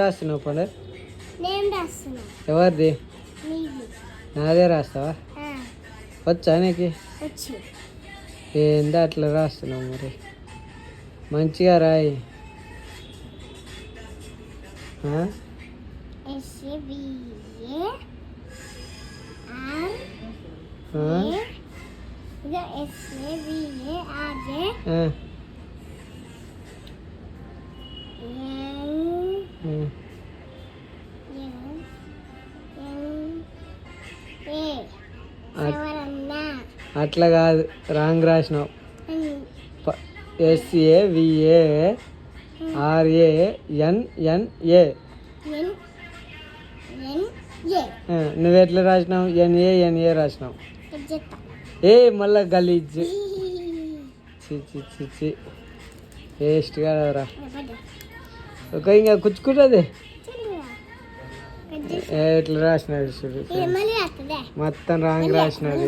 రాస్తున్నావు పండు? ఎవరిది? నాదే రాస్తావా? వచ్చా నీకు? ఏందా అట్లా రాస్తున్నావు మరి? మంచిగా రాయి. అట్లా కాదు, రాంగ్ రాసినావు. SAVARANNA. నువ్వెట్లా రాసినావు? NA రాసినావు. మళ్ళా గలీజ్. చి వేస్ట్గా రా. ఒక ఇంకా కుచ్చుకుంటుంది. ఎట్లా రాసినాడు చూడు, మొత్తం రాంగ్ రాసినాడు.